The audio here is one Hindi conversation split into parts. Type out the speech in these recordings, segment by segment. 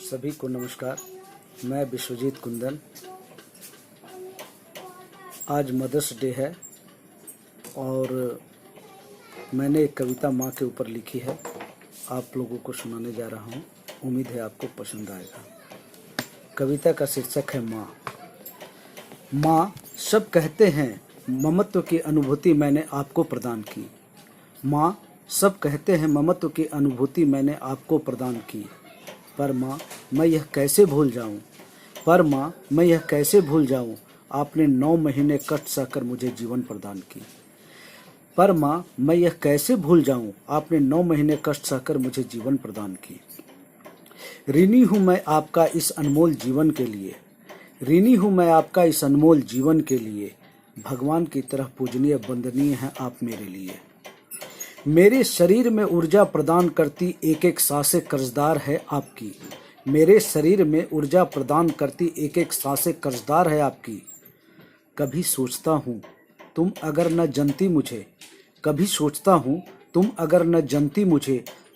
सभी को नमस्कार। मैं विश्वजीत कुंदन। आज मदर्स डे है और मैंने एक कविता माँ के ऊपर लिखी है, आप लोगों को सुनाने जा रहा हूँ। उम्मीद है आपको पसंद आएगा। कविता का शीर्षक है माँ। माँ, सब कहते हैं ममत्व की अनुभूति मैंने आपको प्रदान की। माँ, सब कहते हैं ममत्व की अनुभूति मैंने आपको प्रदान की। पर माँ, मैं यह कैसे भूल जाऊँ, आपने 9 महीने कष्ट सहकर मुझे जीवन प्रदान की। पर माँ, मैं यह कैसे भूल जाऊँ, आपने 9 महीने कष्ट सहकर मुझे जीवन प्रदान की। ऋणी हूँ मैं आपका इस अनमोल जीवन के लिए, भगवान की तरह पूजनीय वंदनीय हैं आप मेरे लिए। मेरे शरीर में ऊर्जा प्रदान करती एक एक सांसें कर्जदार है आपकी। कभी सोचता हूँ तुम अगर न जनती मुझे,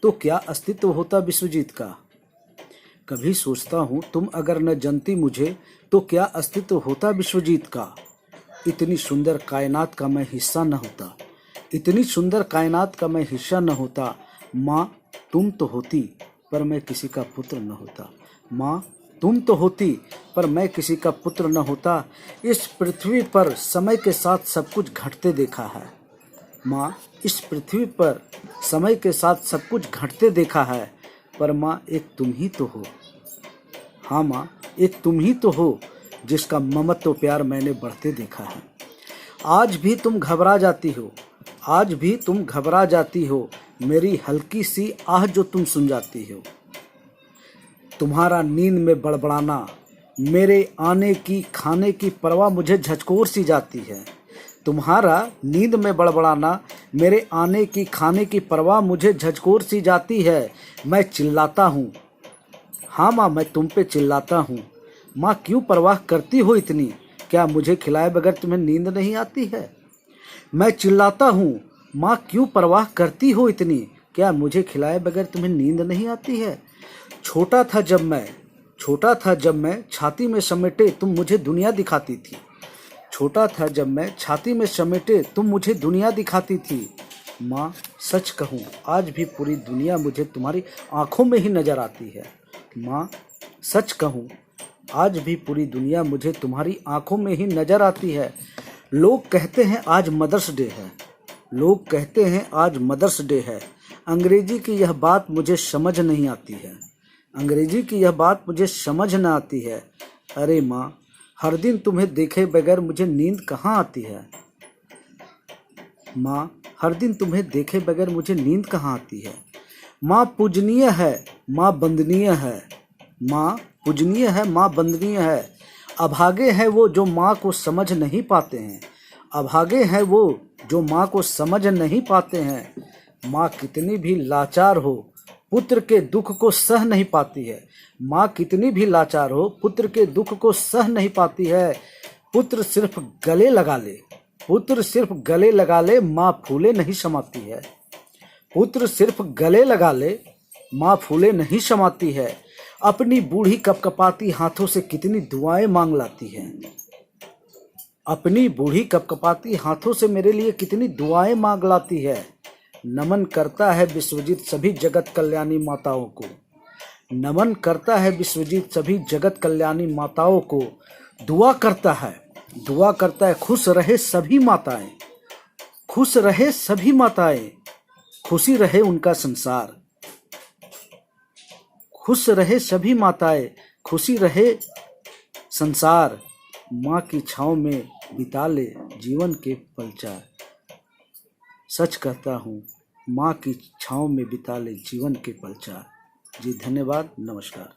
तो क्या अस्तित्व होता विश्वजीत का। कभी सोचता हूँ तुम अगर न जनती मुझे, तो क्या अस्तित्व होता विश्वजीत का। इतनी सुंदर कायनात का मैं हिस्सा न होता। माँ, तुम तो होती पर मैं किसी का पुत्र न होता। माँ, तुम तो होती पर मैं किसी का पुत्र न होता। इस पृथ्वी पर समय के साथ सब कुछ घटते देखा है। माँ, इस पृथ्वी पर समय के साथ सब कुछ घटते देखा है। पर माँ, एक तुम ही तो हो। हाँ माँ, एक तुम ही तो हो जिसका ममत्व प्यार मैंने बढ़ते देखा है। आज भी तुम घबरा जाती हो, मेरी हल्की सी आह जो तुम सुन जाती हो। तुम्हारा नींद में बड़बड़ाना, मेरे आने की खाने की परवाह मुझे झकझोर सी जाती है। तुम्हारा नींद में बड़बड़ाना, मेरे आने की खाने की परवाह मुझे झकझोर सी जाती है। मैं चिल्लाता हूँ, हाँ माँ, मैं तुम पे चिल्लाता हूँ। माँ, क्यों परवाह करती हो इतनी, क्या मुझे खिलाए बगैर तुम्हें नींद नहीं आती है। मैं चिल्लाता हूँ, माँ, क्यों परवाह करती हो इतनी, क्या मुझे खिलाए बगैर तुम्हें नींद नहीं आती है। छोटा था जब मैं छाती में समेटे तुम मुझे दुनिया दिखाती थी। माँ, सच कहूँ आज भी पूरी दुनिया मुझे तुम्हारी आंखों में ही नजर आती है। माँ, सच कहूँ आज भी पूरी दुनिया मुझे तुम्हारी आंखों में ही नजर आती है। लोग कहते हैं आज मदर्स डे है। अंग्रेजी की यह बात मुझे समझ न आती है। अरे माँ, हर दिन तुम्हें देखे बगैर मुझे नींद कहाँ आती है। माँ पूजनीय है, माँ वंदनीय है। अभागे हैं वो जो माँ को समझ नहीं पाते हैं। माँ कितनी भी लाचार हो, पुत्र के दुख को सह नहीं पाती है। पुत्र सिर्फ गले लगा ले, माँ फूले नहीं समाती है। अपनी बूढ़ी कपकपाती हाथों से कितनी दुआएं मेरे लिए कितनी दुआएं मांग लाती है। नमन करता है विश्वजीत सभी जगत कल्याणी माताओं को। दुआ करता है खुश रहे सभी माताएं, खुशी रहे उनका संसार। माँ की छाँव में बिता ले जीवन के पल चार। सच कहता हूँ, माँ की छाँव में बिता ले जीवन के पल चार। जी धन्यवाद, नमस्कार।